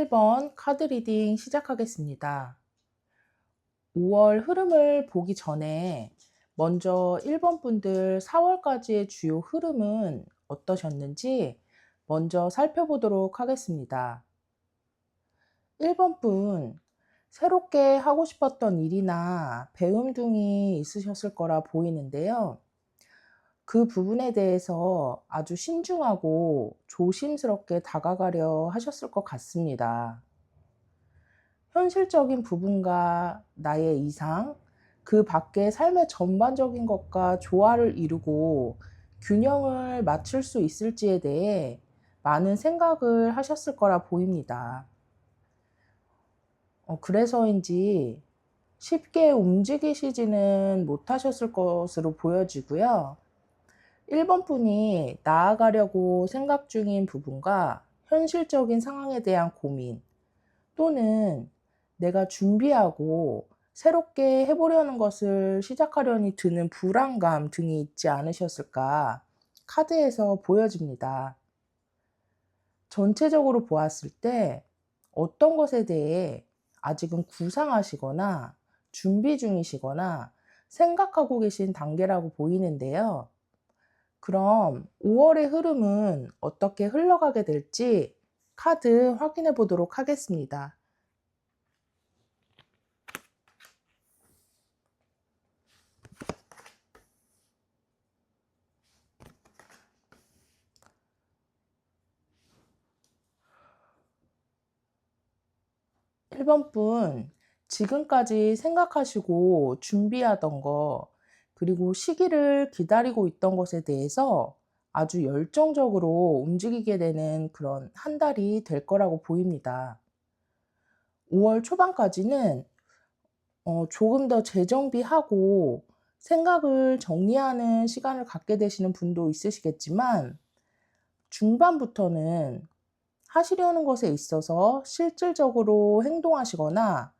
1번 카드 리딩 시작하겠습니다. 5월 흐름을 보기 전에 먼저 1번 분들 4월까지의 주요 흐름은 어떠셨는지 먼저 살펴보도록 하겠습니다. 1번 분, 새롭게 하고 싶었던 일이나 배움 등이 있으셨을 거라 보이는데요. 그 부분에 대해서 아주 신중하고 조심스럽게 다가가려 하셨을 것 같습니다. 현실적인 부분과 나의 이상, 그 밖의 삶의 전반적인 것과 조화를 이루고 균형을 맞출 수 있을지에 대해 많은 생각을 하셨을 거라 보입니다. 그래서인지 쉽게 움직이시지는 못하셨을 것으로 보여지고요. 1번 분이 나아가려고 생각 중인 부분과 현실적인 상황에 대한 고민, 또는 내가 준비하고 새롭게 해보려는 것을 시작하려니 드는 불안감 등이 있지 않으셨을까 카드에서 보여집니다. 전체적으로 보았을 때 어떤 것에 대해 아직은 구상하시거나 준비 중이시거나 생각하고 계신 단계라고 보이는데요. 그럼 5월의 흐름은 어떻게 흘러가게 될지 카드 확인해 보도록 하겠습니다. 1번 분, 지금까지 생각하시고 준비하던 거, 그리고 시기를 기다리고 있던 것에 대해서 아주 열정적으로 움직이게 되는 그런 한 달이 될 거라고 보입니다. 5월 초반까지는 조금 더 재정비하고 생각을 정리하는 시간을 갖게 되시는 분도 있으시겠지만, 중반부터는 하시려는 것에 있어서 실질적으로 행동하시거나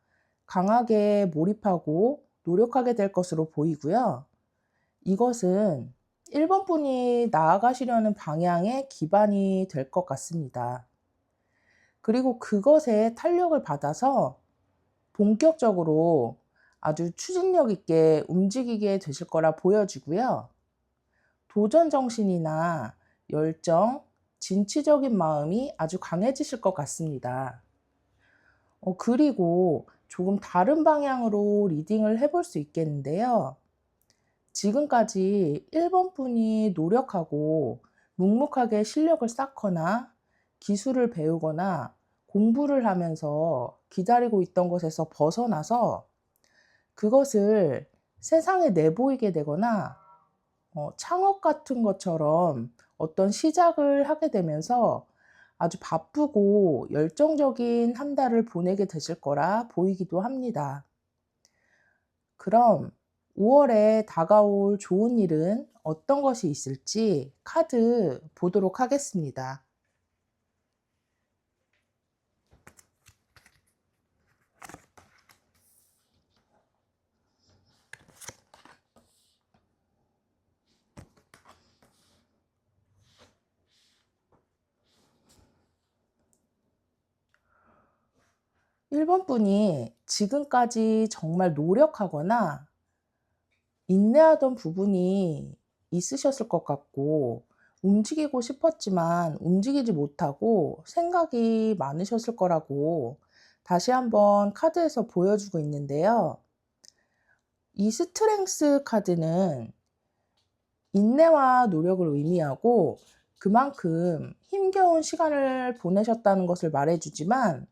강하게 몰입하고 노력하게 될 것으로 보이고요. 이것은 1번 분이 나아가시려는 방향의 기반이 될 것 같습니다. 그리고 그것에 탄력을 받아서 본격적으로 아주 추진력 있게 움직이게 되실 거라 보여지고요. 도전 정신이나 열정, 진취적인 마음이 아주 강해지실 것 같습니다. 그리고 조금 다른 방향으로 리딩을 해볼 수 있겠는데요. 지금까지 1번 분이 노력하고 묵묵하게 실력을 쌓거나 기술을 배우거나 공부를 하면서 기다리고 있던 것에서 벗어나서 그것을 세상에 내보이게 되거나 창업 같은 것처럼 어떤 시작을 하게 되면서 아주 바쁘고 열정적인 한 달을 보내게 되실 거라 보이기도 합니다. 그럼 5월에 다가올 좋은 일은 어떤 것이 있을지 카드 보도록 하겠습니다. 1번 분이 지금까지 정말 노력하거나 인내하던 부분이 있으셨을 것 같고, 움직이고 싶었지만 움직이지 못하고 생각이 많으셨을 거라고 다시 한번 카드에서 보여주고 있는데요. 이 스트렝스 카드는 인내와 노력을 의미하고 그만큼 힘겨운 시간을 보내셨다는 것을 말해주지만,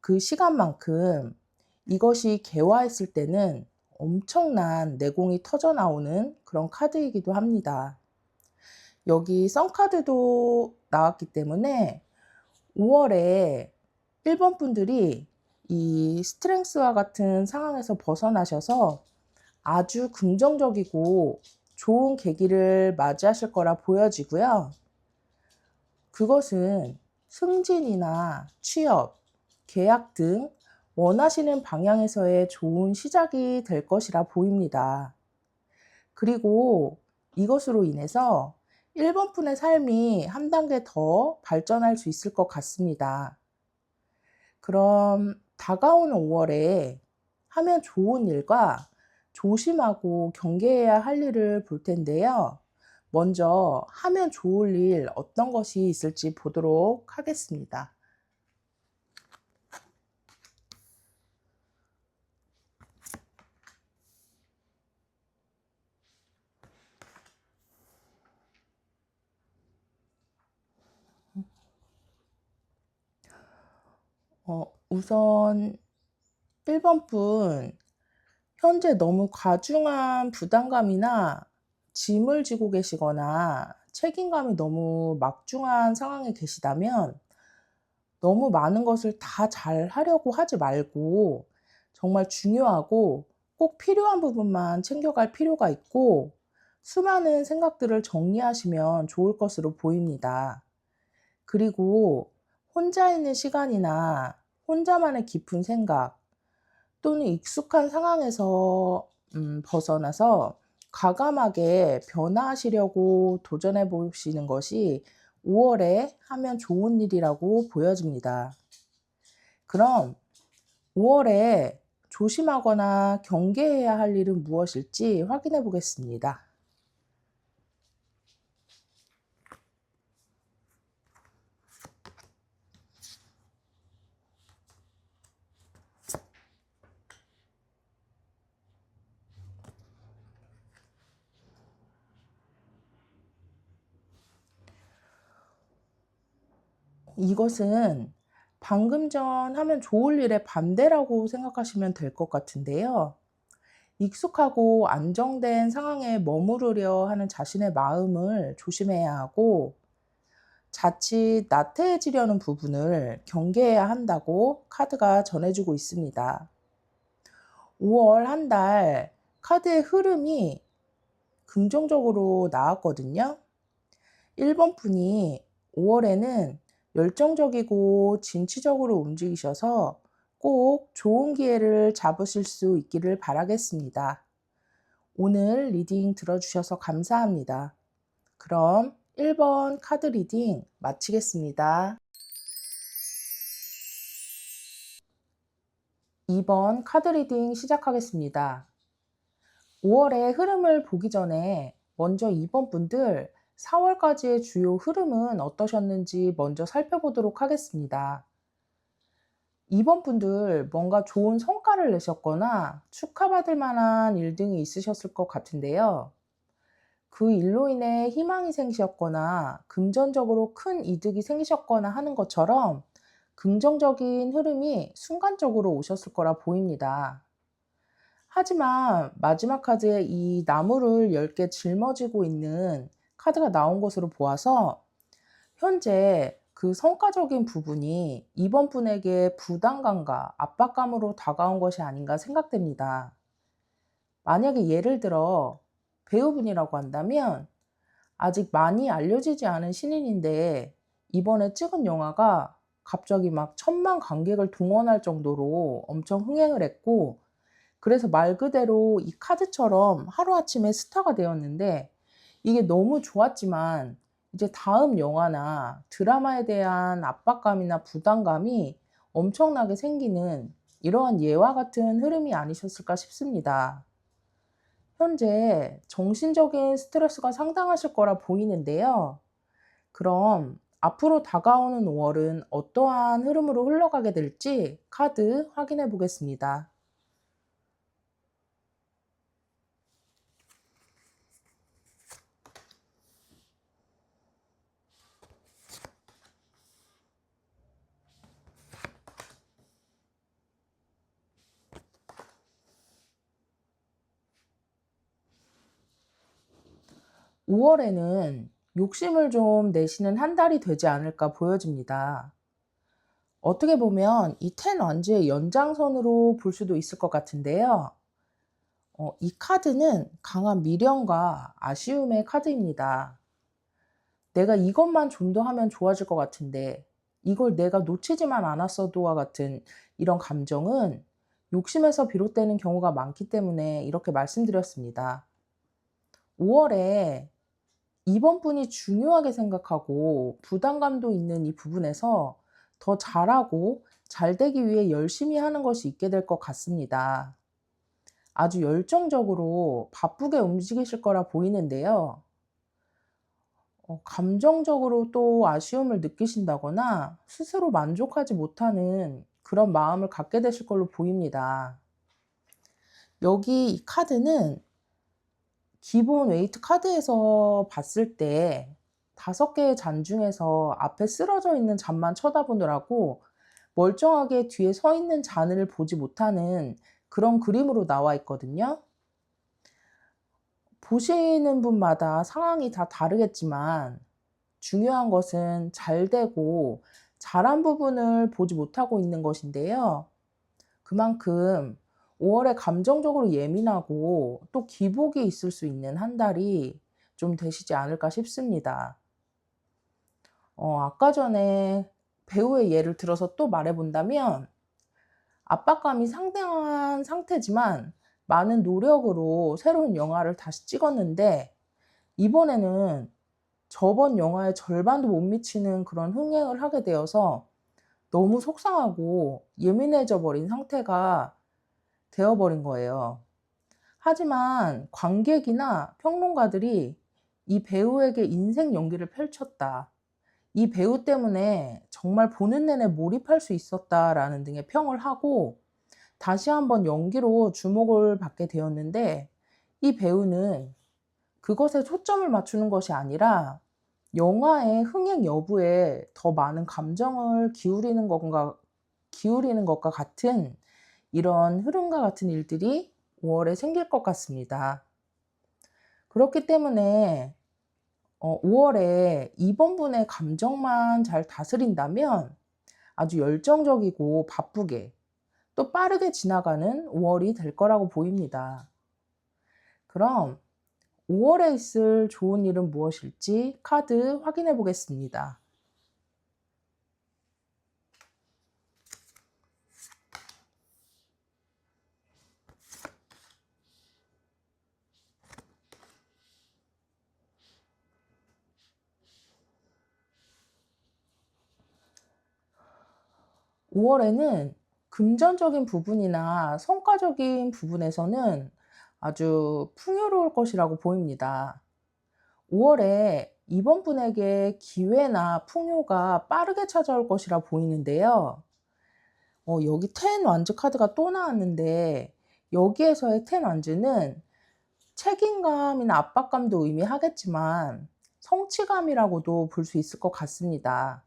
그 시간만큼 이것이 개화했을 때는 엄청난 내공이 터져 나오는 그런 카드이기도 합니다. 여기 썬카드도 나왔기 때문에 5월에 1번 분들이 이 스트렝스와 같은 상황에서 벗어나셔서 아주 긍정적이고 좋은 계기를 맞이하실 거라 보여지고요. 그것은 승진이나 취업, 계약 등 원하시는 방향에서의 좋은 시작이 될 것이라 보입니다. 그리고 이것으로 인해서 1번 분의 삶이 한 단계 더 발전할 수 있을 것 같습니다. 그럼 다가오는 5월에 하면 좋은 일과 조심하고 경계해야 할 일을 볼 텐데요. 먼저 하면 좋을 일 어떤 것이 있을지 보도록 하겠습니다. 우선 1번 분, 현재 너무 과중한 부담감이나 짐을 지고 계시거나 책임감이 너무 막중한 상황에 계시다면 너무 많은 것을 다 잘하려고 하지 말고 정말 중요하고 꼭 필요한 부분만 챙겨갈 필요가 있고 수많은 생각들을 정리하시면 좋을 것으로 보입니다. 그리고 혼자 있는 시간이나 혼자만의 깊은 생각 또는 익숙한 상황에서 벗어나서 과감하게 변화하시려고 도전해 보시는 것이 5월에 하면 좋은 일이라고 보여집니다. 그럼 5월에 조심하거나 경계해야 할 일은 무엇일지 확인해 보겠습니다. 이것은 방금 전 하면 좋을 일의 반대라고 생각하시면 될 것 같은데요. 익숙하고 안정된 상황에 머무르려 하는 자신의 마음을 조심해야 하고 자칫 나태해지려는 부분을 경계해야 한다고 카드가 전해주고 있습니다. 5월 한 달 카드의 흐름이 긍정적으로 나왔거든요. 1번 분이 5월에는 열정적이고 진취적으로 움직이셔서 꼭 좋은 기회를 잡으실 수 있기를 바라겠습니다. 오늘 리딩 들어주셔서 감사합니다. 그럼 1번 카드 리딩 마치겠습니다. 2번 카드 리딩 시작하겠습니다. 5월의 흐름을 보기 전에 먼저 2번 분들 4월까지의 주요 흐름은 어떠셨는지 먼저 살펴보도록 하겠습니다. 2번 분들 뭔가 좋은 성과를 내셨거나 축하받을 만한 일 등이 있으셨을 것 같은데요. 그 일로 인해 희망이 생기셨거나 금전적으로 큰 이득이 생기셨거나 하는 것처럼 긍정적인 흐름이 순간적으로 오셨을 거라 보입니다. 하지만 마지막 카드에 이 나무를 10개 짊어지고 있는 카드가 나온 것으로 보아서 현재 그 성과적인 부분이 이번 분에게 부담감과 압박감으로 다가온 것이 아닌가 생각됩니다. 만약에 예를 들어 배우분이라고 한다면 아직 많이 알려지지 않은 신인인데 이번에 찍은 영화가 갑자기 막 1,000만 관객을 동원할 정도로 엄청 흥행을 했고 그래서 말 그대로 이 카드처럼 하루아침에 스타가 되었는데 이게 너무 좋았지만 이제 다음 영화나 드라마에 대한 압박감이나 부담감이 엄청나게 생기는 이러한 예와 같은 흐름이 아니셨을까 싶습니다. 현재 정신적인 스트레스가 상당하실 거라 보이는데요. 그럼 앞으로 다가오는 5월은 어떠한 흐름으로 흘러가게 될지 카드 확인해 보겠습니다. 5월에는 욕심을 좀 내시는 한 달이 되지 않을까 보여집니다. 어떻게 보면 이 텐 완즈의 연장선으로 볼 수도 있을 것 같은데요. 이 카드는 강한 미련과 아쉬움의 카드입니다. 내가 이것만 좀 더 하면 좋아질 것 같은데 이걸 내가 놓치지만 않았어도와 같은 이런 감정은 욕심에서 비롯되는 경우가 많기 때문에 이렇게 말씀드렸습니다. 5월에 이번 분이 중요하게 생각하고 부담감도 있는 이 부분에서 더 잘하고 잘 되기 위해 열심히 하는 것이 있게 될 것 같습니다. 아주 열정적으로 바쁘게 움직이실 거라 보이는데요. 감정적으로 또 아쉬움을 느끼신다거나 스스로 만족하지 못하는 그런 마음을 갖게 되실 걸로 보입니다. 여기 이 카드는 기본 웨이트 카드에서 봤을 때 5개의 잔 중에서 앞에 쓰러져 있는 잔만 쳐다보느라고 멀쩡하게 뒤에 서 있는 잔을 보지 못하는 그런 그림으로 나와 있거든요. 보시는 분마다 상황이 다 다르겠지만 중요한 것은 잘 되고 잘한 부분을 보지 못하고 있는 것인데요. 그만큼 5월에 감정적으로 예민하고 또 기복이 있을 수 있는 한 달이 좀 되시지 않을까 싶습니다. 아까 전에 배우의 예를 들어서 또 말해 본다면 압박감이 상당한 상태지만 많은 노력으로 새로운 영화를 다시 찍었는데 이번에는 저번 영화의 절반도 못 미치는 그런 흥행을 하게 되어서 너무 속상하고 예민해져 버린 상태가 되어 버린 거예요. 하지만 관객이나 평론가들이 "이 배우에게 인생 연기를 펼쳤다. 이 배우 때문에 정말 보는 내내 몰입할 수 있었다."라는 등의 평을 하고 다시 한번 연기로 주목을 받게 되었는데 이 배우는 그것에 초점을 맞추는 것이 아니라 영화의 흥행 여부에 더 많은 감정을 기울이는 것과 같은 이런 흐름과 같은 일들이 5월에 생길 것 같습니다. 그렇기 때문에 5월에 이번 분의 감정만 잘 다스린다면 아주 열정적이고 바쁘게 또 빠르게 지나가는 5월이 될 거라고 보입니다. 그럼 5월에 있을 좋은 일은 무엇일지 카드 확인해 보겠습니다. 5월에는 금전적인 부분이나 성과적인 부분에서는 아주 풍요로울 것이라고 보입니다. 5월에 이번 분에게 기회나 풍요가 빠르게 찾아올 것이라 보이는데요. 여기 텐 완즈 카드가 또 나왔는데 여기에서의 텐 완즈는 책임감이나 압박감도 의미하겠지만 성취감이라고도 볼 수 있을 것 같습니다.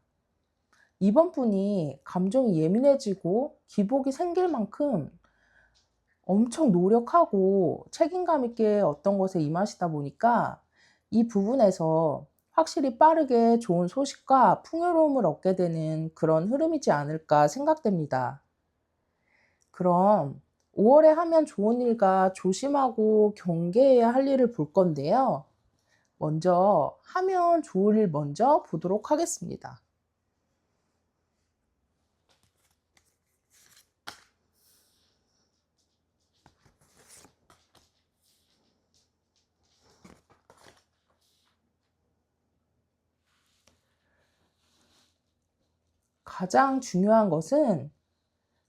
이번 분이 감정이 예민해지고 기복이 생길 만큼 엄청 노력하고 책임감 있게 어떤 것에 임하시다 보니까 이 부분에서 확실히 빠르게 좋은 소식과 풍요로움을 얻게 되는 그런 흐름이지 않을까 생각됩니다. 그럼 5월에 하면 좋은 일과 조심하고 경계해야 할 일을 볼 건데요. 먼저 하면 좋을 일 먼저 보도록 하겠습니다. 가장 중요한 것은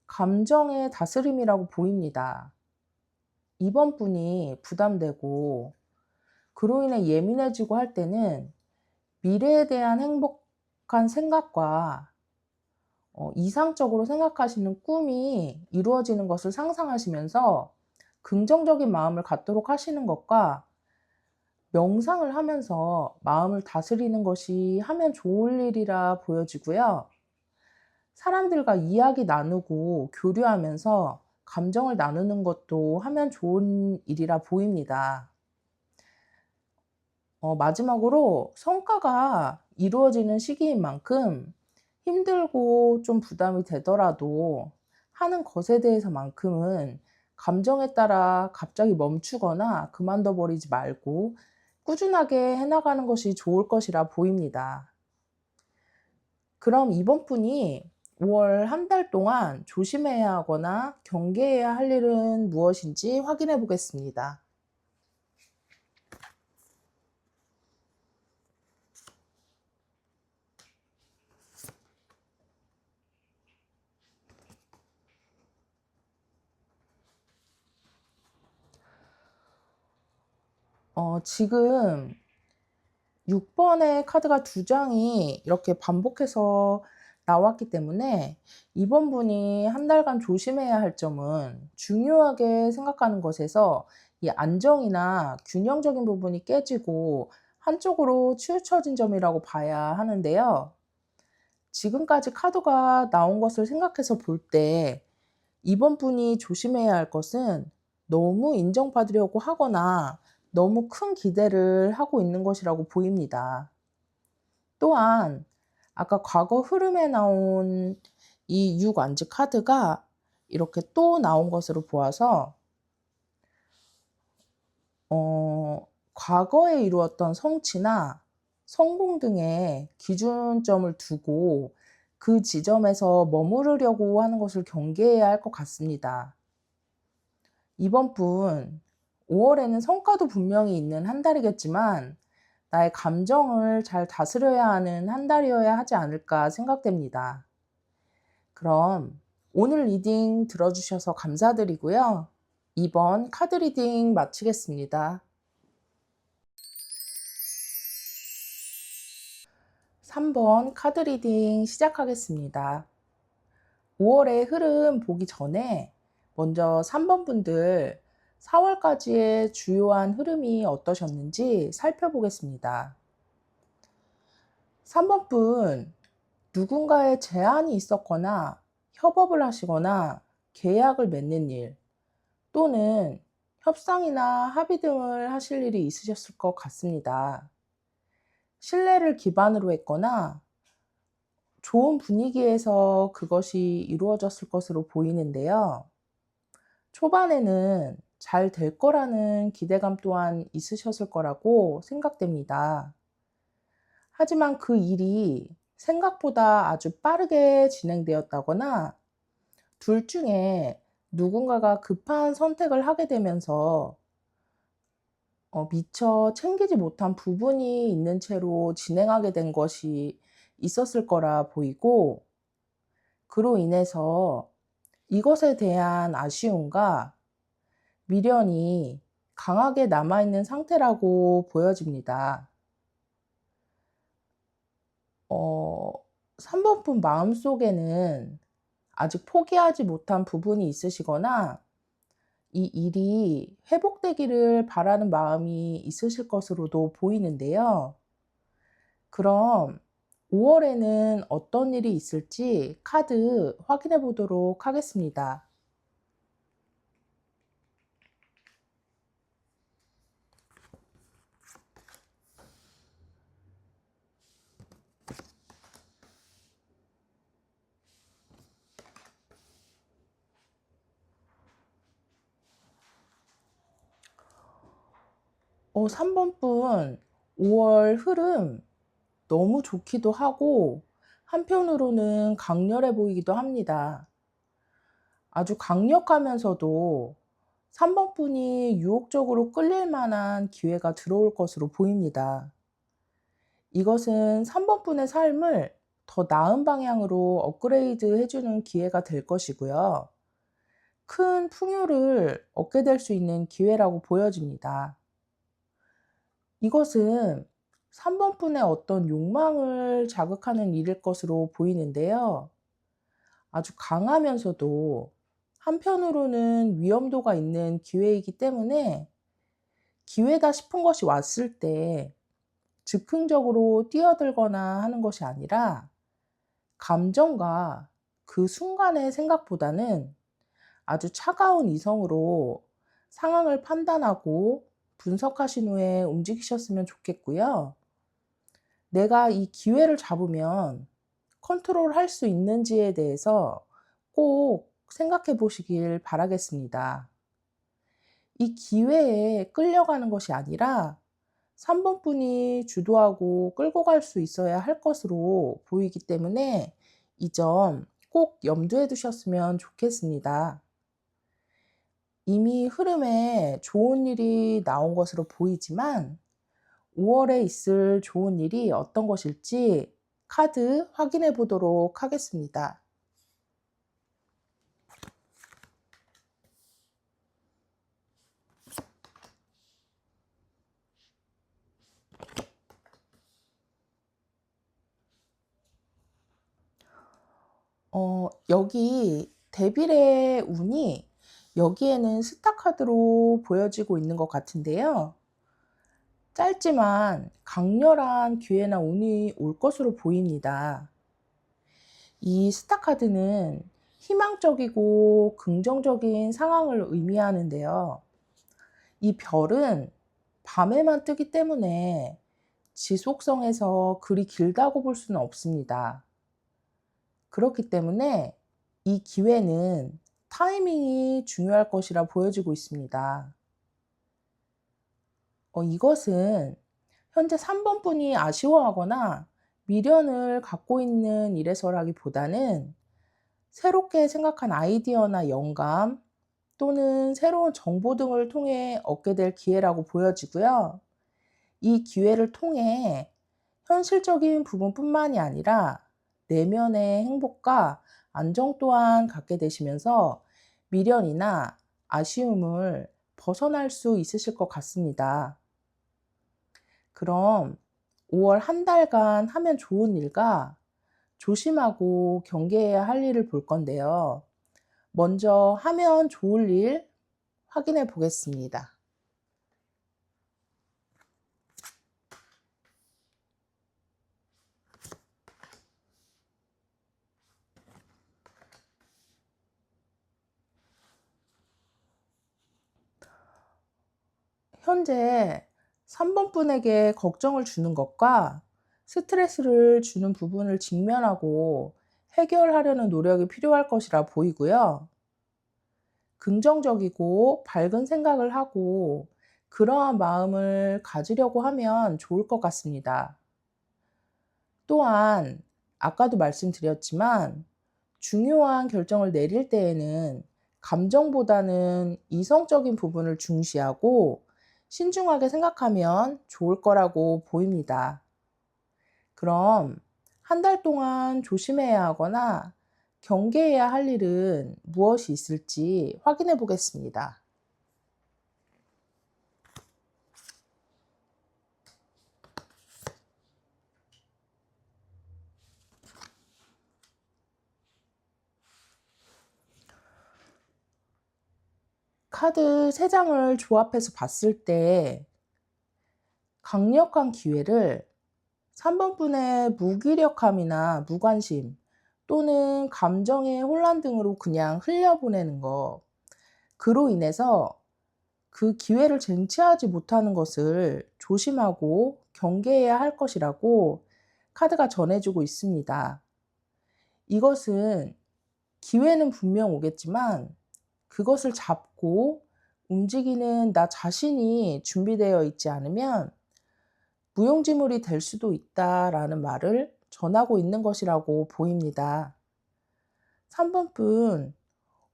감정의 다스림이라고 보입니다. 이번 분이 부담되고 그로 인해 예민해지고 할 때는 미래에 대한 행복한 생각과 이상적으로 생각하시는 꿈이 이루어지는 것을 상상하시면서 긍정적인 마음을 갖도록 하시는 것과 명상을 하면서 마음을 다스리는 것이 하면 좋을 일이라 보여지고요. 사람들과 이야기 나누고 교류하면서 감정을 나누는 것도 하면 좋은 일이라 보입니다. 마지막으로 성과가 이루어지는 시기인 만큼 힘들고 좀 부담이 되더라도 하는 것에 대해서만큼은 감정에 따라 갑자기 멈추거나 그만둬 버리지 말고 꾸준하게 해나가는 것이 좋을 것이라 보입니다. 그럼 이번 분이 5월 한 달 동안 조심해야 하거나 경계해야 할 일은 무엇인지 확인해 보겠습니다. 지금 6번의 카드가 두 장이 이렇게 반복해서 나왔기 때문에 이번 분이 한 달간 조심해야 할 점은 중요하게 생각하는 것에서 이 안정이나 균형적인 부분이 깨지고 한쪽으로 치우쳐진 점이라고 봐야 하는데요. 지금까지 카드가 나온 것을 생각해서 볼 때 이번 분이 조심해야 할 것은 너무 인정받으려고 하거나 너무 큰 기대를 하고 있는 것이라고 보입니다. 또한 아까 과거 흐름에 나온 이 6안지 카드가 이렇게 또 나온 것으로 보아서 과거에 이루었던 성취나 성공 등의 기준점을 두고 그 지점에서 머무르려고 하는 것을 경계해야 할 것 같습니다. 이번 분 5월에는 성과도 분명히 있는 한 달이겠지만 나의 감정을 잘 다스려야 하는 한 달이어야 하지 않을까 생각됩니다. 그럼 오늘 리딩 들어주셔서 감사드리고요. 이번 카드 리딩 마치겠습니다. 3번 카드 리딩 시작하겠습니다. 5월의 흐름 보기 전에 먼저 3번 분들 4월까지의 주요한 흐름이 어떠셨는지 살펴보겠습니다. 3번 분, 누군가의 제안이 있었거나 협업을 하시거나 계약을 맺는 일 또는 협상이나 합의 등을 하실 일이 있으셨을 것 같습니다. 신뢰를 기반으로 했거나 좋은 분위기에서 그것이 이루어졌을 것으로 보이는데요. 초반에는 잘 될 거라는 기대감 또한 있으셨을 거라고 생각됩니다. 하지만 그 일이 생각보다 아주 빠르게 진행되었다거나 둘 중에 누군가가 급한 선택을 하게 되면서 미처 챙기지 못한 부분이 있는 채로 진행하게 된 것이 있었을 거라 보이고 그로 인해서 이것에 대한 아쉬움과 미련이 강하게 남아있는 상태라고 보여집니다. 3번 분 마음속에는 아직 포기하지 못한 부분이 있으시거나 이 일이 회복되기를 바라는 마음이 있으실 것으로도 보이는데요. 그럼 5월에는 어떤 일이 있을지 카드 확인해 보도록 하겠습니다. 3번 분 5월 흐름 너무 좋기도 하고 한편으로는 강렬해 보이기도 합니다. 아주 강력하면서도 3번 분이 유혹적으로 끌릴 만한 기회가 들어올 것으로 보입니다. 이것은 3번 분의 삶을 더 나은 방향으로 업그레이드 해주는 기회가 될 것이고요. 큰 풍요를 얻게 될 수 있는 기회라고 보여집니다. 이것은 3번 분의 어떤 욕망을 자극하는 일일 것으로 보이는데요. 아주 강하면서도 한편으로는 위험도가 있는 기회이기 때문에 기회다 싶은 것이 왔을 때 즉흥적으로 뛰어들거나 하는 것이 아니라 감정과 그 순간의 생각보다는 아주 차가운 이성으로 상황을 판단하고 분석하신 후에 움직이셨으면 좋겠고요. 내가 이 기회를 잡으면 컨트롤할 수 있는지에 대해서 꼭 생각해 보시길 바라겠습니다. 이 기회에 끌려가는 것이 아니라 3번 분이 주도하고 끌고 갈 수 있어야 할 것으로 보이기 때문에 이 점 꼭 염두에 두셨으면 좋겠습니다. 이미 흐름에 좋은 일이 나온 것으로 보이지만 5월에 있을 좋은 일이 어떤 것일지 카드 확인해 보도록 하겠습니다. 여기 데빌의 운이 여기에는 스타 카드로 보여지고 있는 것 같은데요. 짧지만 강렬한 기회나 운이 올 것으로 보입니다. 이 스타 카드는 희망적이고 긍정적인 상황을 의미하는데요. 이 별은 밤에만 뜨기 때문에 지속성에서 그리 길다고 볼 수는 없습니다. 그렇기 때문에 이 기회는 타이밍이 중요할 것이라 보여지고 있습니다. 이것은 현재 3번 분이 아쉬워하거나 미련을 갖고 있는 일에서라기보다는 새롭게 생각한 아이디어나 영감 또는 새로운 정보 등을 통해 얻게 될 기회라고 보여지고요. 이 기회를 통해 현실적인 부분뿐만이 아니라 내면의 행복과 안정 또한 갖게 되시면서 미련이나 아쉬움을 벗어날 수 있으실 것 같습니다. 그럼 5월 한 달간 하면 좋은 일과 조심하고 경계해야 할 일을 볼 건데요. 먼저 하면 좋을 일 확인해 보겠습니다. 현재 3번 분에게 걱정을 주는 것과 스트레스를 주는 부분을 직면하고 해결하려는 노력이 필요할 것이라 보이고요. 긍정적이고 밝은 생각을 하고 그러한 마음을 가지려고 하면 좋을 것 같습니다. 또한 아까도 말씀드렸지만 중요한 결정을 내릴 때에는 감정보다는 이성적인 부분을 중시하고 신중하게 생각하면 좋을 거라고 보입니다. 그럼 한 달 동안 조심해야 하거나 경계해야 할 일은 무엇이 있을지 확인해 보겠습니다. 카드 3장을 조합해서 봤을 때 강력한 기회를 3번 분의 무기력함이나 무관심 또는 감정의 혼란 등으로 그냥 흘려보내는 것. 그로 인해서 그 기회를 쟁취하지 못하는 것을 조심하고 경계해야 할 것이라고 카드가 전해주고 있습니다. 이것은 기회는 분명 오겠지만 그것을 잡고 움직이는 나 자신이 준비되어 있지 않으면 무용지물이 될 수도 있다라는 말을 전하고 있는 것이라고 보입니다. 3번 분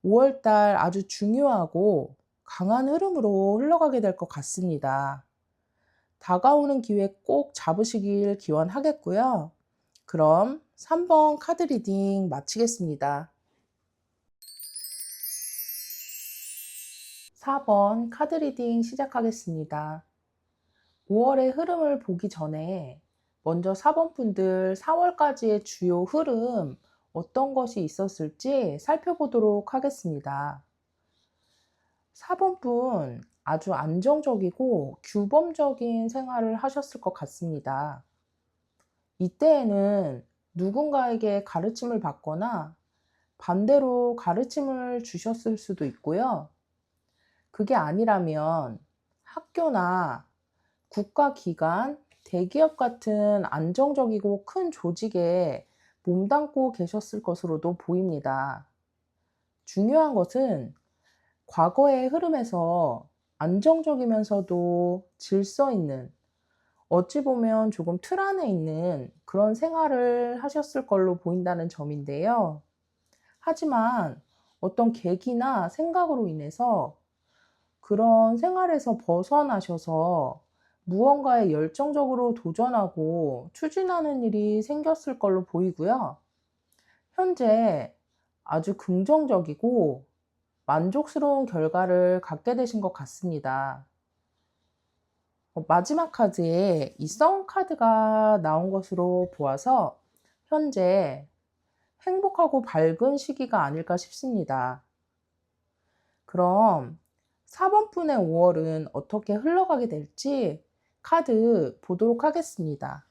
5월 달 아주 중요하고 강한 흐름으로 흘러가게 될 것 같습니다. 다가오는 기회 꼭 잡으시길 기원하겠고요. 그럼 3번 카드 리딩 마치겠습니다. 4번 카드 리딩 시작하겠습니다. 5월의 흐름을 보기 전에 먼저 4번 분들 4월까지의 주요 흐름 어떤 것이 있었을지 살펴보도록 하겠습니다. 4번 분 아주 안정적이고 규범적인 생활을 하셨을 것 같습니다. 이때에는 누군가에게 가르침을 받거나 반대로 가르침을 주셨을 수도 있고요. 그게 아니라면 학교나 국가기관, 대기업 같은 안정적이고 큰 조직에 몸담고 계셨을 것으로도 보입니다. 중요한 것은 과거의 흐름에서 안정적이면서도 질서 있는, 어찌 보면 조금 틀 안에 있는 그런 생활을 하셨을 걸로 보인다는 점인데요. 하지만 어떤 계기나 생각으로 인해서 그런 생활에서 벗어나셔서 무언가에 열정적으로 도전하고 추진하는 일이 생겼을 걸로 보이고요. 현재 아주 긍정적이고 만족스러운 결과를 갖게 되신 것 같습니다. 마지막 카드에 이 썬 카드가 나온 것으로 보아서 현재 행복하고 밝은 시기가 아닐까 싶습니다. 그럼 4번분의 5월은 어떻게 흘러가게 될지 카드 보도록 하겠습니다.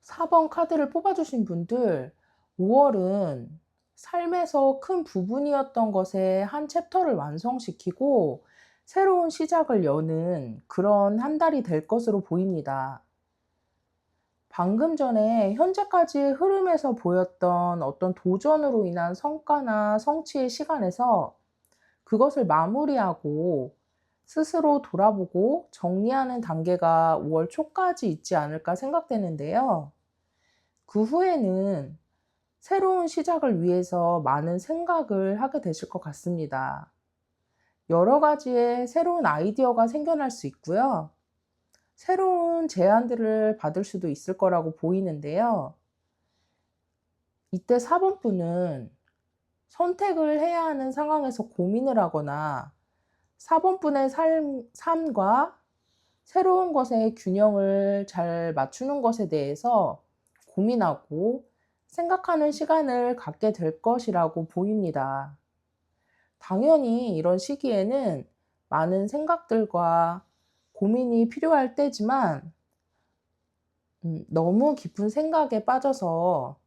4번 카드를 뽑아주신 분들, 5월은 삶에서 큰 부분이었던 것에 한 챕터를 완성시키고 새로운 시작을 여는 그런 한 달이 될 것으로 보입니다. 방금 전에 현재까지 흐름에서 보였던 어떤 도전으로 인한 성과나 성취의 시간에서 그것을 마무리하고 스스로 돌아보고 정리하는 단계가 5월 초까지 있지 않을까 생각되는데요. 그 후에는 새로운 시작을 위해서 많은 생각을 하게 되실 것 같습니다. 여러 가지의 새로운 아이디어가 생겨날 수 있고요. 새로운 제안들을 받을 수도 있을 거라고 보이는데요. 이때 4번분은 선택을 해야 하는 상황에서 고민을 하거나 4번분의 삶과 새로운 것의 균형을 잘 맞추는 것에 대해서 고민하고 생각하는 시간을 갖게 될 것이라고 보입니다. 당연히 이런 시기에는 많은 생각들과 고민이 필요할 때지만 너무 깊은 생각에 빠져서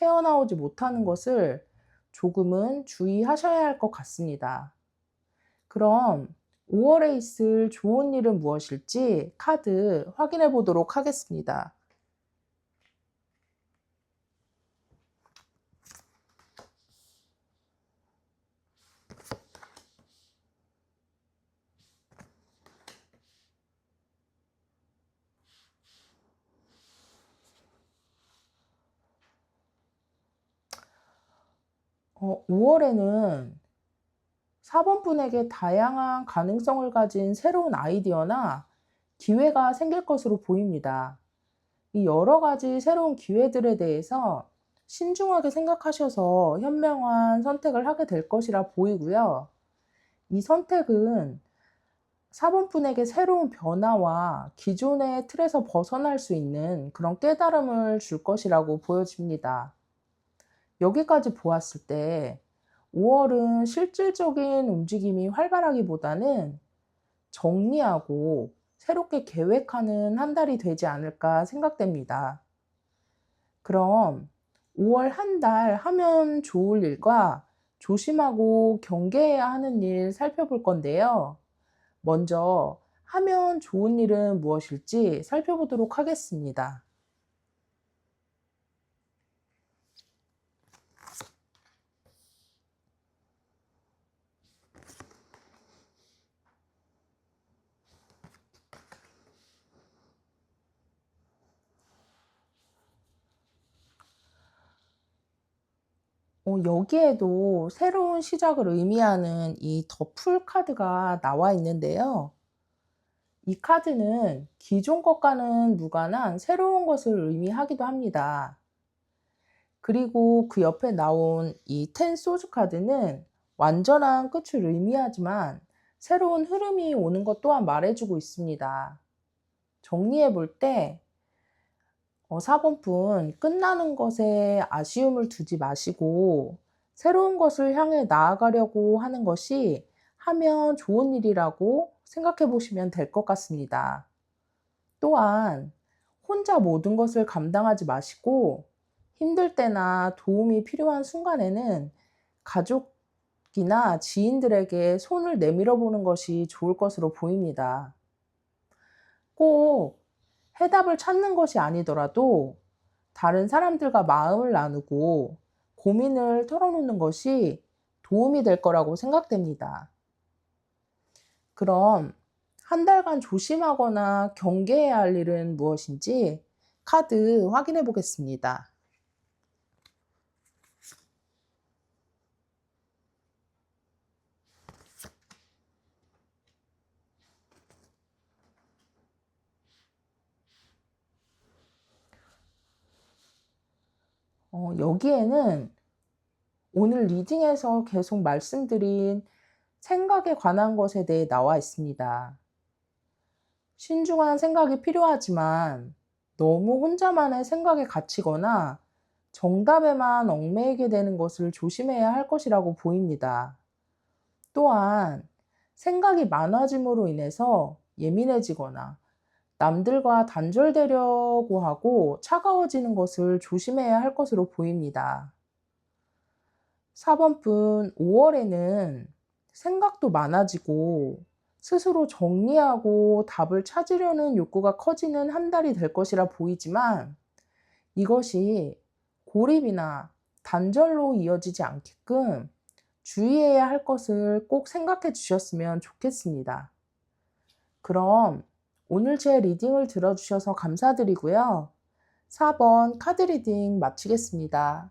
헤어나오지 못하는 것을 조금은 주의하셔야 할 것 같습니다. 그럼 5월에 있을 좋은 일은 무엇일지 카드 확인해 보도록 하겠습니다. 5월에는 4번분에게 다양한 가능성을 가진 새로운 아이디어나 기회가 생길 것으로 보입니다. 이 여러 가지 새로운 기회들에 대해서 신중하게 생각하셔서 현명한 선택을 하게 될 것이라 보이고요. 이 선택은 4번분에게 새로운 변화와 기존의 틀에서 벗어날 수 있는 그런 깨달음을 줄 것이라고 보여집니다. 여기까지 보았을 때 5월은 실질적인 움직임이 활발하기보다는 정리하고 새롭게 계획하는 한 달이 되지 않을까 생각됩니다. 그럼 5월 한 달 하면 좋을 일과 조심하고 경계해야 하는 일 살펴볼 건데요. 먼저 하면 좋은 일은 무엇일지 살펴보도록 하겠습니다. 여기에도 새로운 시작을 의미하는 이 더풀 카드가 나와 있는데요. 이 카드는 기존 것과는 무관한 새로운 것을 의미하기도 합니다. 그리고 그 옆에 나온 이 텐 소주 카드는 완전한 끝을 의미하지만 새로운 흐름이 오는 것 또한 말해주고 있습니다. 정리해 볼 때 4번분 끝나는 것에 아쉬움을 두지 마시고 새로운 것을 향해 나아가려고 하는 것이 하면 좋은 일이라고 생각해 보시면 될 것 같습니다. 또한 혼자 모든 것을 감당하지 마시고 힘들 때나 도움이 필요한 순간에는 가족이나 지인들에게 손을 내밀어 보는 것이 좋을 것으로 보입니다. 꼭 해답을 찾는 것이 아니더라도 다른 사람들과 마음을 나누고 고민을 털어놓는 것이 도움이 될 거라고 생각됩니다. 그럼 한 달간 조심하거나 경계해야 할 일은 무엇인지 카드 확인해 보겠습니다. 여기에는 오늘 리딩에서 계속 말씀드린 생각에 관한 것에 대해 나와 있습니다. 신중한 생각이 필요하지만 너무 혼자만의 생각에 갇히거나 정답에만 얽매이게 되는 것을 조심해야 할 것이라고 보입니다. 또한 생각이 많아짐으로 인해서 예민해지거나 남들과 단절되려고 하고 차가워지는 것을 조심해야 할 것으로 보입니다. 4번분 5월에는 생각도 많아지고 스스로 정리하고 답을 찾으려는 욕구가 커지는 한 달이 될 것이라 보이지만 이것이 고립이나 단절로 이어지지 않게끔 주의해야 할 것을 꼭 생각해 주셨으면 좋겠습니다. 그럼 오늘 제 리딩을 들어주셔서 감사드리고요. 4번 카드 리딩 마치겠습니다.